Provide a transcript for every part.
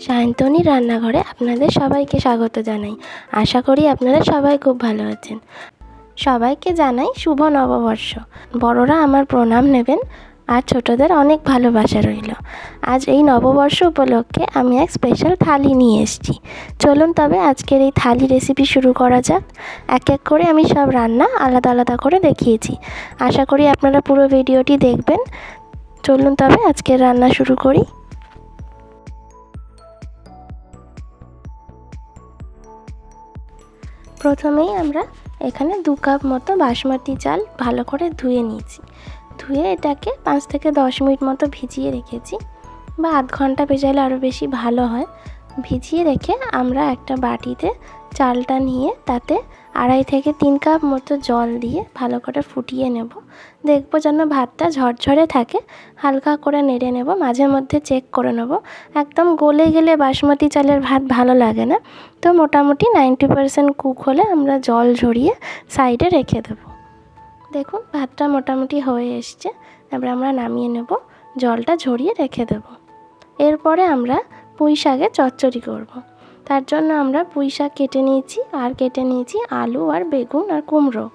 সায়ন্তনী রান্নাঘরে আপনাদের সবাইকে স্বাগত জানাই। আশা করি আপনারা সবাই খুব ভালো আছেন। সবাইকে জানাই শুভ নববর্ষ। বড়রা আমার প্রণাম নেবেন আর ছোটদের অনেক ভালোবাসা রইল। আজ এই নববর্ষ উপলক্ষে আমি এক স্পেশাল থালি নিয়ে এসেছি। চলুন তবে আজকের এই থালি রেসিপি শুরু করা যাক। এক এক করে আমি সব রান্না আলাদা আলাদা করে দেখিয়েছি। আশা করি আপনারা পুরো ভিডিওটি দেখবেন। চলুন তবে আজকের রান্না শুরু করি। প্রথমেই আমরা এখানে 2 কাপ মতো বাসমতি চাল ভালো করে ধুয়ে নিয়েছি। ধুয়ে এটাকে 5 থেকে 10 মিনিট মতো ভিজিয়ে রেখেছি, বা আধ ঘন্টা ভেজালে আরও বেশি ভালো হয়। ভিজিয়ে রেখে আমরা একটা বাটিতে চালটা নিয়ে তাতে 2.5 থেকে 3 কাপ মতো জল দিয়ে ভালো করে ফুটিয়ে নেব। দেখব যেন ভাতটা ঝরঝরে থাকে, হালকা করে নেড়ে নেব, মাঝে মধ্যে চেক করে নেব। একদম গলে গেলে বাসমতি চালের ভাত ভালো লাগে না, তো মোটামুটি 90% কুক হলে আমরা জল ঝরিয়ে সাইডে রেখে দেব। দেখুন ভাতটা মোটামুটি হয়ে এসছে, এবার আমরা নামিয়ে নেব, জলটা ঝরিয়ে রেখে দেব। এরপরে আমরা পুঁই শাকের চচ্চড়ি করব। তার জন্য আমরা পুঁই শাক কেটে নিয়েছি আলু আর বেগুন আর কুমড়ো।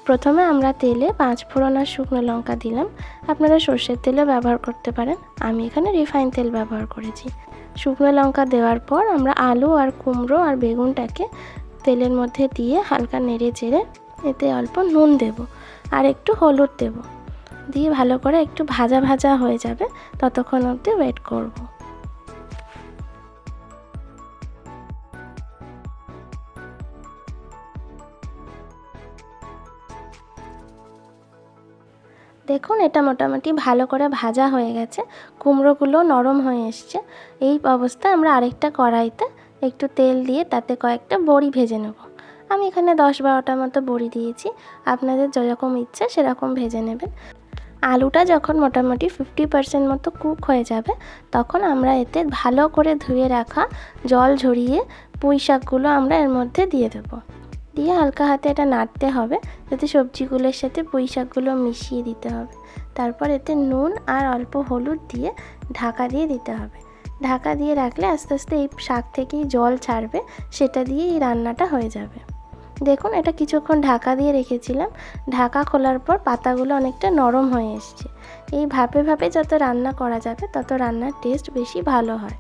প্রথমে আমরা তেলে 5 ফোড়ন আর শুকনো লঙ্কা দিলাম। আপনারা সর্ষের তেলও ব্যবহার করতে পারেন, আমি এখানে রিফাইন তেল ব্যবহার করেছি। শুকনো লঙ্কা দেওয়ার পর আমরা আলু আর কুমড়ো আর বেগুনটাকে তেলের মধ্যে দিয়ে হালকা নেড়ে চেড়ে এতে অল্প নুন দেব আর একটু হলুদ দেব, দিয়ে ভালো করে একটু ভাজা ভাজা হয়ে যাবে ততক্ষণ অবধি ওয়েট করব। দেখুন এটা মোটামুটি ভালো করে ভাজা হয়ে গেছে, কুমড়োগুলো নরম হয়ে এসছে। এই অবস্থায় আমরা আরেকটা কড়াইতে একটু তেল দিয়ে তাতে কয়েকটা বড়ি ভেজে নেব। আমি এখানে 10-12টা মতো বড়ি দিয়েছি, আপনাদের যেরকম ইচ্ছে সেরকম ভেজে নেবেন। আলুটা যখন মোটামুটি 50% মতো কুক হয়ে যাবে তখন আমরা এতে ভালো করে ধুয়ে রাখা জল ঝরিয়ে পুঁই শাকগুলো আমরা এর মধ্যে দিয়ে দেবো। দিয়ে হালকা হাতে এটা নাড়তে হবে, যাতে সবজিগুলোর সাথে পুঁই শাকগুলো মিশিয়ে দিতে হবে। তারপর এতে নুন আর অল্প হলুদ দিয়ে ঢাকা দিয়ে দিতে হবে। ঢাকা দিয়ে রাখলে আস্তে আস্তে এই শাক থেকেই জল ছাড়বে, সেটা দিয়ে এই রান্নাটা হয়ে যাবে। দেখুন এটা কিছুক্ষণ ঢাকা দিয়ে রেখেছিলাম, ঢাকা খোলার পর পাতাগুলো অনেকটা নরম হয়ে এসছে। এই ভাপে ভাপে যত রান্না করা যাবে তত রান্নার টেস্ট বেশি ভালো হয়।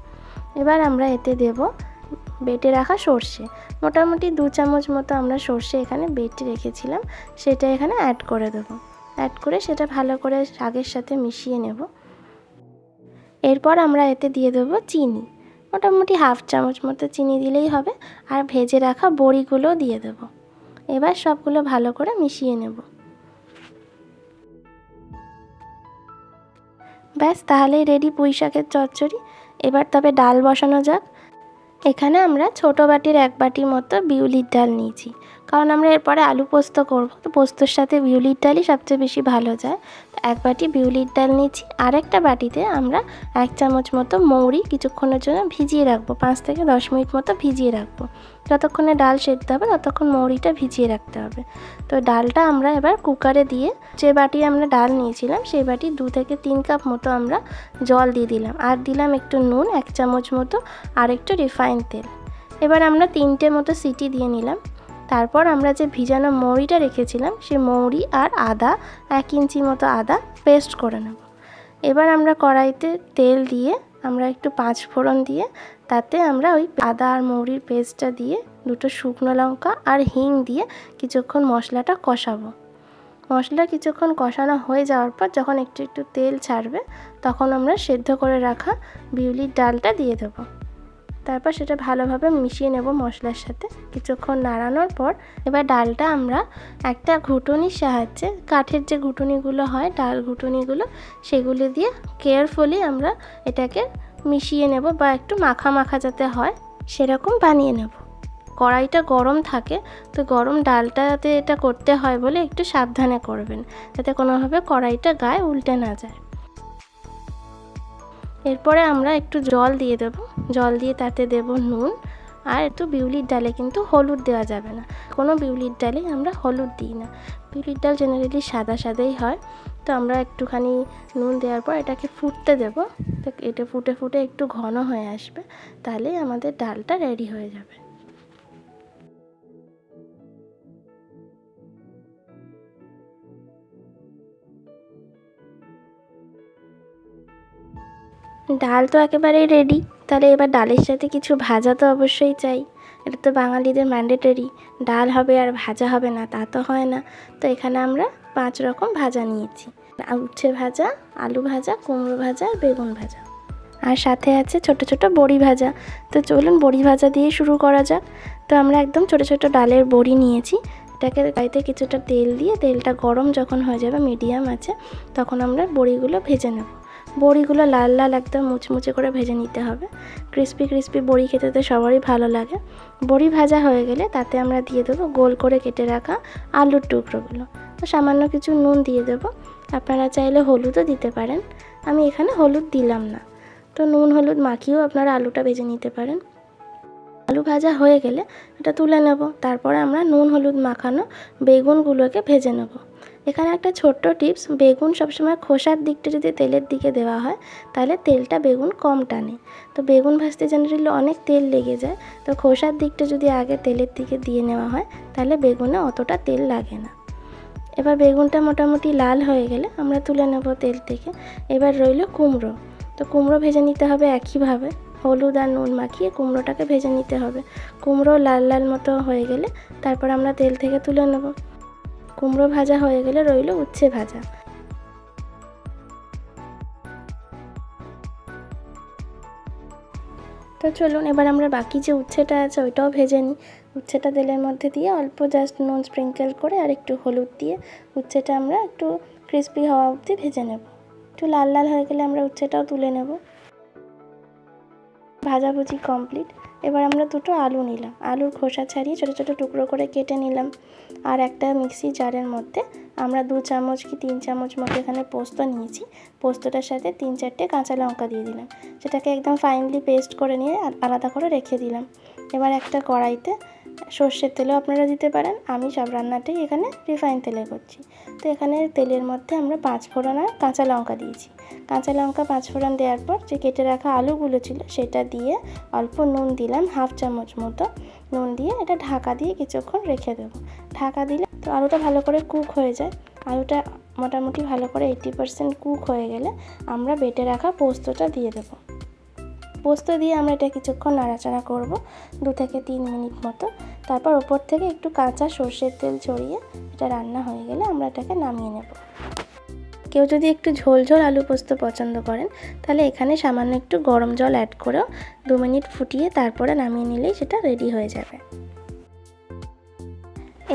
এবার আমরা এতে দেব বেটে রাখা সর্ষে। মোটামুটি 2 চামচ মতো আমরা সর্ষে এখানে বেটে রেখেছিলাম, সেটা এখানে অ্যাড করে দেবো। অ্যাড করে সেটা ভালো করে শাকের সাথে মিশিয়ে নেব। এরপর আমরা এতে দিয়ে দেবো চিনি, মোটামুটি 1/2 চামচ মতো চিনি দিলেই হবে। আর ভেজে রাখা বড়িগুলো দিয়ে দেব। এবার সবগুলো ভালো করে মিশিয়ে নেব। ব্যাস তাহলেই রেডি পুঁই শাকের চচ্চড়ি। এবার তবে ডাল বসানো যাক। এখানে আমরা ছোটো বাটির 1 বাটি মতো বিউলির ডাল নিয়েছি, কারণ আমরা এরপরে আলু পোস্ত করব, তো পোস্তর সাথে বিউলির ডালই সবচেয়ে বেশি ভালো যায়। তো 1 বাটি বিউলির ডাল নিয়েছি। আরেকটা বাটিতে আমরা 1 চামচ মতো মৌরি কিছুক্ষণের জন্য ভিজিয়ে রাখবো, 5 থেকে 10 মিনিট মতো ভিজিয়ে রাখবো। যতক্ষণে ডাল সেদ্ধ হবে ততক্ষণ মৌরিটা ভিজিয়ে রাখতে হবে। তো ডালটা আমরা এবার কুকারে দিয়ে, যে বাটি আমরা ডাল নিয়েছিলাম সেই বাটি 2 থেকে 3 কাপ মতো আমরা জল দিয়ে দিলাম, আর দিলাম একটু নুন 1 চামচ মতো আর একটু রিফাইন তেল। এবার আমরা 3টে মতো সিটি দিয়ে নিলাম। তারপর আমরা যে ভিজানো মৌরিটা রেখেছিলাম সেই মৌরি আর আদা 1 ইঞ্চি মতো আদা পেস্ট করে নেব। এবার আমরা কড়াইতে তেল দিয়ে আমরা একটু 5 ফোড়ন দিয়ে তাতে আমরা ওই আদা আর মৌরির পেস্টটা দিয়ে 2টো শুকনো লঙ্কা আর হিং দিয়ে কিছুক্ষণ মশলাটা কষাবো। মশলা কিছুক্ষণ কষানো হয়ে যাওয়ার পর যখন একটু একটু তেল ছাড়বে তখন আমরা সেদ্ধ করে রাখা বিউলির ডালটা দিয়ে দেবো। তারপর সেটা ভালোভাবে মিশিয়ে নেব মশলার সাথে। কিছুক্ষণ নাড়ানোর পর এবার ডালটা আমরা একটা ঘুটুনির সাহায্যে, কাঠের যে ঘুটুনিগুলো হয় ডাল ঘুটুনিগুলো, সেগুলো দিয়ে কেয়ারফুলি আমরা এটাকে মিশিয়ে নেব, বা একটু মাখা মাখা যাতে হয় সেরকম বানিয়ে নেব। কড়াইটা গরম থাকে, তো গরম ডালটাতে এটা করতে হয় বলে একটু সাবধানে করবেন, যাতে কোনোভাবে কড়াইটা গায়ে উল্টে না যায়। এরপরে আমরা একটু জল দিয়ে দেব, জল দিয়ে তাতে দেব নুন আর একটু বিউলির ডালে কিন্তু হলুদ দেওয়া যাবে না, কোনো বিউলির ডালে আমরা হলুদ দিই না। বিউলির ডাল জেনারেলি সাদা সাদাই হয়, তো আমরা একটুখানি নুন দেওয়ার পর এটাকে ফুটতে দেবো। তো এটা ফুটে ফুটে একটু ঘন হয়ে আসবে, তাহলেই আমাদের ডালটা রেডি হয়ে যাবে। ডাল তো একেবারেই রেডি, তাহলে এবার ডালের সাথে কিছু ভাজা তো অবশ্যই চাই। এটা তো বাঙালিদের ম্যান্ডেটরি, ডাল হবে আর ভাজা হবে না তা তো হয় না। তো এখানে আমরা 5 রকম ভাজা নিয়েছি। উচ্ছে ভাজা, আলু ভাজা, কুমড়ো ভাজা আর বেগুন ভাজা, আর সাথে আছে ছোট ছোট বড়ি ভাজা। তো চলুন বড়ি ভাজা দিয়ে শুরু করা যাক। তো আমরা একদম ছোট ছোট ডালের বড়ি নিয়েছি। এটাকে কড়াইতে কিছুটা তেল দিয়ে, তেলটা গরম যখন হয়ে যাবে মিডিয়াম আছে, তখন আমরা বড়িগুলো ভেজে নেব। বড়িগুলো লাল লাল একদম মুচমুচে করে ভেজে নিতে হবে। ক্রিস্পি ক্রিস্পি বড়ি খেতে তো সবারই ভালো লাগে। বড়ি ভাজা হয়ে গেলে তাতে আমরা দিয়ে দেবো গোল করে কেটে রাখা আলুর টুকরোগুলো। তো সামান্য কিছু নুন দিয়ে দেবো, আপনারা চাইলে হলুদও দিতে পারেন, আমি এখানে হলুদ দিলাম না। তো নুন হলুদ মাখিয়েও আপনারা আলুটা ভেজে নিতে পারেন। আলু ভাজা হয়ে গেলে এটা তুলে নেব। তারপরে আমরা নুন হলুদ মাখানো বেগুনগুলোকে ভেজে নেব। এখানে একটা ছোট্ট টিপস, বেগুন সবসময় খোসার দিকটা যদি তেলের দিকে দেওয়া হয় তাহলে তেলটা বেগুন কম টানে। তো বেগুন ভাজতে জেনারেলি অনেক তেল লেগে যায়, তো খোসার দিকটা যদি আগে তেলের দিকে দিয়ে নেওয়া হয় তাহলে বেগুনে অতটা তেল লাগে না। এবার বেগুনটা মোটামুটি লাল হয়ে গেলে আমরা তুলে নেব তেল থেকে। এবার রইল কুমড়ো। তো কুমড়ো ভেজে নিতে হবে একইভাবে, হলুদ আর নুন মাখিয়ে কুমড়োটাকে ভেজে নিতে হবে। কুমড়ো লাল লাল মতো হয়ে গেলে তারপর আমরা তেল থেকে তুলে নেব। কুমড়ো ভাজা হয়ে গেলে রইল উচ্ছে ভাজা। তো চলুন এবার আমরা বাকি যে উচ্ছেটা আছে ওইটাও ভেজে নিই। উচ্ছেটা তেলের মধ্যে দিয়ে অল্প জাস্ট নুন স্প্রিঙ্কেল করে আর একটু হলুদ দিয়ে উচ্ছেটা আমরা একটু ক্রিস্পি হওয়া অবধি ভেজে নেব। একটু লাল লাল হয়ে গেলে আমরা উচ্ছেটাও তুলে নেব। ভাজাভুজি কমপ্লিট। এবার আমরা দুটো আলু নিলাম, আলুর খোসা ছাড়িয়ে ছোটো ছোটো টুকরো করে কেটে নিলাম। আর একটা মিক্সি জারের মধ্যে আমরা 2 চামচ কি 3 চামচ মতো এখানে পোস্ত নিয়েছি। পোস্তটার সাথে 3-4টে কাঁচা লঙ্কা দিয়ে দিলাম, সেটাকে একদম ফাইনলি পেস্ট করে নিয়ে আলাদা করে রেখে দিলাম। এবার একটা কড়াইতে সর্ষের তেলও আপনারা দিতে পারেন, আমি সব রান্নাটাই এখানে রিফাইন তেলে করছি। তো এখানে তেলের মধ্যে আমরা 5 ফোড়ন আর কাঁচা লঙ্কা দিয়েছি। কাঁচা লঙ্কা 5 ফোড়ন দেওয়ার পর যে কেটে রাখা আলুগুলো ছিল সেটা দিয়ে অল্প নুন দিলাম, 1/2 চামচ মতো নুন দিয়ে এটা ঢাকা দিয়ে কিছুক্ষণ রেখে দেবো। ঢাকা দিলে তো আলুটা ভালো করে কুক হয়ে যায়। আলুটা মোটামুটি ভালো করে 80% কুক হয়ে গেলে আমরা বেটে রাখা পোস্তটা দিয়ে দেবো। পোস্ত দিয়ে আমরা এটা কিছুক্ষণ নাড়াচাড়া করব, 2 থেকে 3 মিনিট মতো। তারপর ওপর থেকে একটু কাঁচা সর্ষের তেল ছড়িয়ে এটা রান্না হয়ে গেলে আমরা এটাকে নামিয়ে নেব। কেউ যদি একটু ঝোল ঝোল আলু পোস্ত পছন্দ করেন তাহলে এখানে সামান্য একটু গরম জল অ্যাড করেও 2 মিনিট ফুটিয়ে তারপরে নামিয়ে নিলেই সেটা রেডি হয়ে যাবে।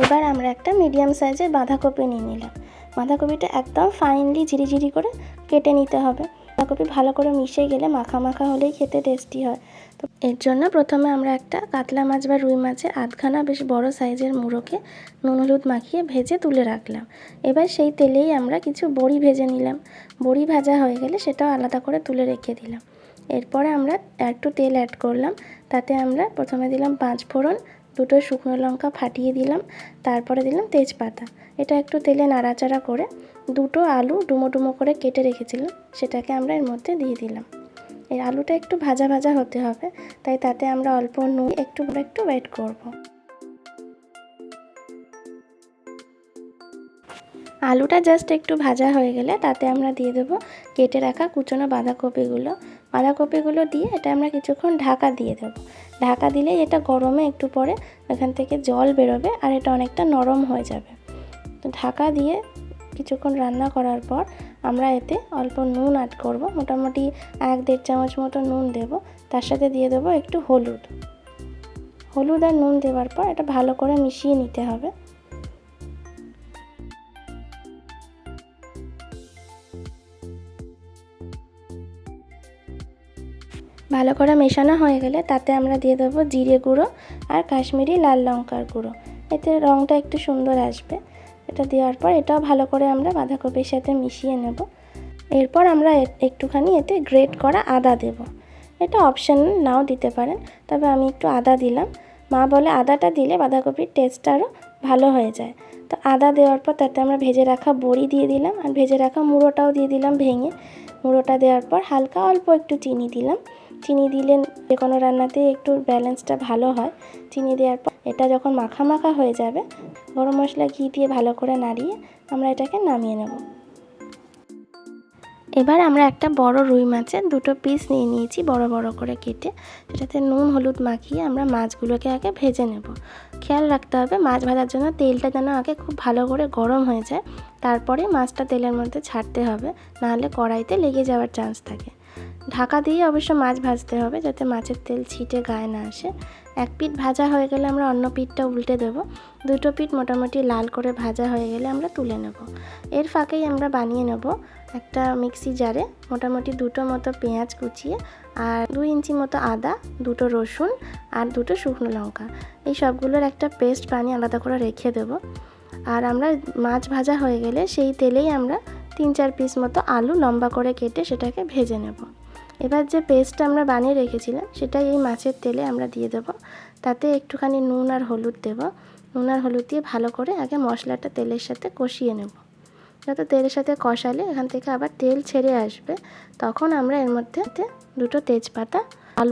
এবার আমরা একটা মিডিয়াম সাইজের বাঁধাকপি নিয়ে নিলাম। বাঁধাকপিটা একদম ফাইনলি ঝিরিঝিরি করে কেটে নিতে হবে। বাঁধাকপি ভালো করে মিশে গেলে মাখা মাখা হলেই খেতে টেস্টি হয়। তো এর জন্য প্রথমে আমরা একটা কাতলা মাছ বা রুই মাছের আধখানা বেশ বড় সাইজের মুড়োকে নুন হলুদ মাখিয়ে ভেজে তুলে রাখলাম। এবার সেই তেলেই আমরা কিছু বড়ি ভেজে নিলাম। বড়ি ভাজা হয়ে গেলে সেটাও আলাদা করে তুলে রেখে দিলাম। এরপরে আমরা একটু তেল অ্যাড করলাম, তাতে আমরা প্রথমে দিলাম 5 ফোড়ন, 2টো শুকনো লঙ্কা ফাটিয়ে দিলাম, তারপরে দিলাম তেজপাতা। এটা একটু তেলে নাড়াচাড়া করে 2টো আলু ডুমো ডুমো করে কেটে রেখেছিলাম সেটাকে আমরা এর মধ্যে দিয়ে দিলাম। এই আলুটা একটু ভাজা ভাজা হতে হবে, তাই তাতে আমরা অল্প নুন একটু ওয়েট করব। আলুটা জাস্ট একটু ভাজা হয়ে গেলে তাতে আমরা দিয়ে দেবো কেটে রাখা কুচনো বাঁধাকপিগুলো দিয়ে এটা আমরা কিছুক্ষণ ঢাকা দিয়ে দেবো। ঢাকা দিলেই এটা গরমে একটু পরে এখান থেকে জল বেরোবে আর এটা অনেকটা নরম হয়ে যাবে। তো ঢাকা দিয়ে কিছুক্ষণ রান্না করার পর আমরা এতে অল্প নুন অ্যাড করব, মোটামুটি 1-1.5 চামচ মতো নুন দেব। তার সাথে দিয়ে দেবো একটু হলুদ আর নুন দেওয়ার পর এটা ভালো করে মিশিয়ে নিতে হবে। ভালো করে মেশানো হয়ে গেলে তাতে আমরা দিয়ে দেবো জিরে গুঁড়ো আর কাশ্মীরি লাল লঙ্কার গুঁড়ো, এতে রঙটা একটু সুন্দর আসবে। এটা দেওয়ার পর এটাও ভালো করে আমরা বাঁধাকপির সাথে মিশিয়ে নেব। এরপর আমরা একটুখানি এতে গ্রেট করা আদা দেব। এটা অপশনাল, নাও দিতে পারেন, তবে আমি একটু আদা দিলাম। মা বলে আদাটা দিলে বাঁধাকপির টেস্টটা আরও ভালো হয়ে যায়। তো তো আদা দেওয়ার পর তাতে আমরা ভেজে রাখা বড়ি দিয়ে দিলাম, আর ভেজে রাখা মুড়োটাও দিয়ে দিলাম ভেঙে। মুড়োটা দেওয়ার পর হালকা অল্প একটু চিনি দিলাম। চিনি দিলে যে কোনো রান্নাতেই একটু ব্যালেন্সটা ভালো হয়। চিনি দেওয়ার পর এটা যখন মাখা মাখা হয়ে যাবে, গরম মশলা ঘি দিয়ে ভালো করে নাড়িয়ে আমরা এটাকে নামিয়ে নেব। এবার আমরা একটা বড় রুই মাছের 2টো পিস নিয়ে নিয়েছি বড় বড় করে কেটে। সেটাতে নুন হলুদ মাখিয়ে আমরা মাছগুলোকে আগে ভেজে নেব। খেয়াল রাখতে হবে মাছ ভাজার জন্য তেলটা যেন আগে খুব ভালো করে গরম হয়ে যায়, তারপরে মাছটা তেলের মধ্যে ছাড়তে হবে, নাহলে কড়াইতে লেগে যাওয়ার চান্স থাকে। ঢাকা দিয়ে অবশ্য মাছ ভাজতে হবে যাতে মাছের তেল ছিটে গায়ে না আসে। এক পিঠ ভাজা হয়ে গেলে আমরা অন্য পিঠটা উল্টে দেব। 2টো পিঠ মোটামুটি লাল করে ভাজা হয়ে গেলে আমরা তুলে নেব। এর ফাঁকেই আমরা বানিয়ে নেব একটা মিক্সি জারে মোটামুটি 2টো মতো পেঁয়াজ কুচিয়ে, আর 2 ইঞ্চি মতো আদা, 2টো রসুন আর 2টো শুকনো লঙ্কা, এই সবগুলোর একটা পেস্ট বানিয়ে আলাদা করে রেখে দেব। আর আমরা মাছ ভাজা হয়ে গেলে সেই তেলেই আমরা 3-4 পিস মতো আলু লম্বা করে কেটে সেটাকে ভেজে নেব। এবার যে পেস্টটা আমরা বানিয়ে রেখেছিলাম সেটাই এই মাছের তেলে আমরা দিয়ে দেব। তাতে একটুখানি নুন আর হলুদ দেব। নুন আর হলুদ দিয়ে ভালো করে আগে মশলাটা তেলের সাথে কষিয়ে নেব। যত তেলের সাথে কষালে এখান থেকে আবার তেল ছেড়ে আসবে, তখন আমরা এর মধ্যে 2টো তেজপাতা,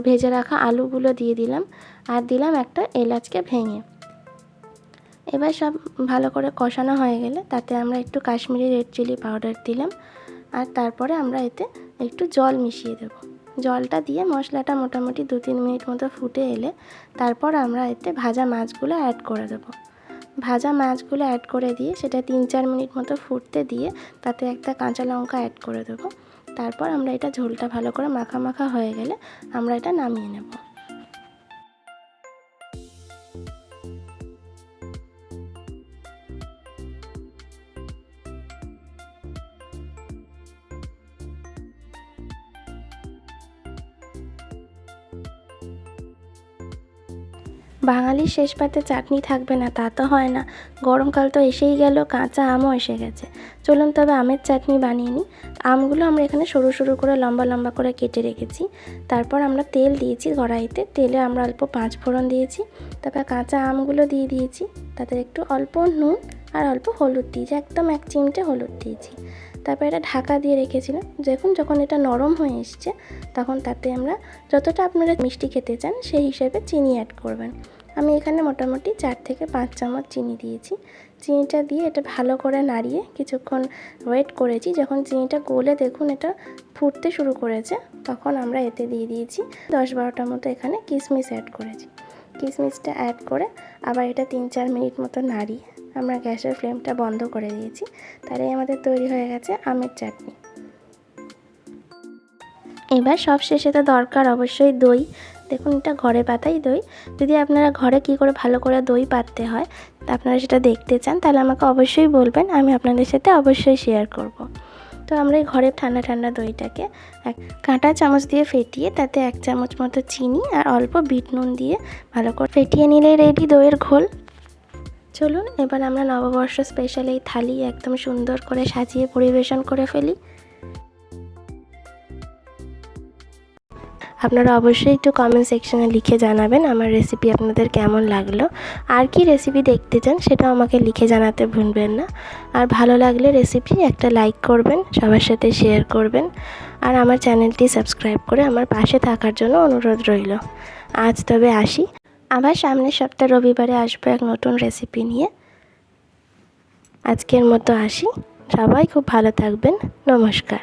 ভেজে রাখা আলুগুলো দিয়ে দিলাম, আর দিলাম একটা এলাচকে ভেঙে। এবার সব ভালো করে কষানো হয়ে গেলে তাতে আমরা একটু কাশ্মীরি রেড চিলি পাউডার দিলাম, আর তারপরে আমরা এতে একটু জল মিশিয়ে দেব। জলটা দিয়ে মশলাটা মোটামুটি 2-3 মিনিট মতো ফুটে এলে তারপর আমরা এতে ভাজা মাছগুলো অ্যাড করে দেব। ভাজা মাছগুলো অ্যাড করে দিয়ে সেটা 3-4 মিনিট মতো ফুটতে দিয়ে তাতে একটা কাঁচা লঙ্কা অ্যাড করে দেবো। তারপর আমরা এটা ঝোলটা ভালো করে মাখা মাখা হয়ে গেলে আমরা এটা নামিয়ে নেব। বাঙালির শেষ পাতে চাটনি থাকবে না তা তো হয় না। গরমকাল তো এসেই গেল, কাঁচা আমও এসে গেছে। চলুন তবে আমের চাটনি বানিয়ে নিই। আমগুলো আমরা এখানে সরু সরু করে লম্বা লম্বা করে কেটে রেখেছি। তারপর আমরা তেল দিয়েছি কড়াইতে, তেলে আমরা অল্প 5 ফোড়ন দিয়েছি। তারপর কাঁচা আমগুলো দিয়ে দিয়েছি, তাতে একটু অল্প নুন আর অল্প হলুদ দিয়েছি, একদম 1 চিমটে হলুদ দিয়েছি। তারপর এটা ঢাকা দিয়ে রেখেছিলাম। যখন এটা নরম হয়ে এসছে তখন তাতে আমরা যতটা আপনারা মিষ্টি খেতে চান সেই হিসেবে চিনি অ্যাড করবেন। আমি এখানে মোটামুটি 4 থেকে 5 চামচ চিনি দিয়েছি। চিনিটা দিয়ে এটা ভালো করে নাড়িয়ে কিছুক্ষণ ওয়েট করেছি। যখন চিনিটা গলে দেখুন এটা ফুটতে শুরু করেছে, তখন আমরা এতে দিয়ে দিয়েছি 10-12টা মতো এখানে কিশমিশ অ্যাড করেছি। কিশমিশটা অ্যাড করে আবার এটা 3-4 মিনিট মতো নাড়িয়ে আমরা গ্যাসের ফ্লেমটা বন্ধ করে দিয়েছি। তাহলে আমাদের তৈরি হয়ে গেছে আমের চাটনি। এবার সব শেষে তো দরকার অবশ্যই দই। দেখুন এটা ঘরে পাতাই দই। যদি আপনারা ঘরে কি করে ভালো করে দই পাততে হয় আপনারা সেটা দেখতে চান তাহলে আমাকে অবশ্যই বলবেন, আমি আপনাদের সাথে অবশ্যই শেয়ার করব। তো আমরা এই ঘরে ঠান্ডা ঠান্ডা দইটাকে এক কাঁটা চামচ দিয়ে ফেটিয়ে তাতে 1 চামচ মতো চিনি আর অল্প বিট নুন দিয়ে ভালো করে ফেটিয়ে নিলেই রেডি দইয়ের ঘোল। চলুন এবার আমরা নববর্ষ স্পেশাল এই থালি একদম সুন্দর করে সাজিয়ে পরিবেশন করে ফেলি। আপনারা অবশ্যই একটু কমেন্ট সেকশনে লিখে জানাবেন আমার রেসিপি আপনাদের কেমন লাগলো, আর কি রেসিপি দেখতে চান সেটাও আমাকে লিখে জানাতে ভুলবেন না। আর ভালো লাগলে রেসিপি একটা লাইক করবেন, সবার সাথে শেয়ার করবেন, আর আমার চ্যানেলটি সাবস্ক্রাইব করে আমার পাশে থাকার জন্য অনুরোধ রইল। আজ তবে আসি, আবার সামনের সপ্তাহ রবিবারে আসবো এক নতুন রেসিপি নিয়ে। আজকের মতো আসি, সবাই খুব ভালো থাকবেন, নমস্কার।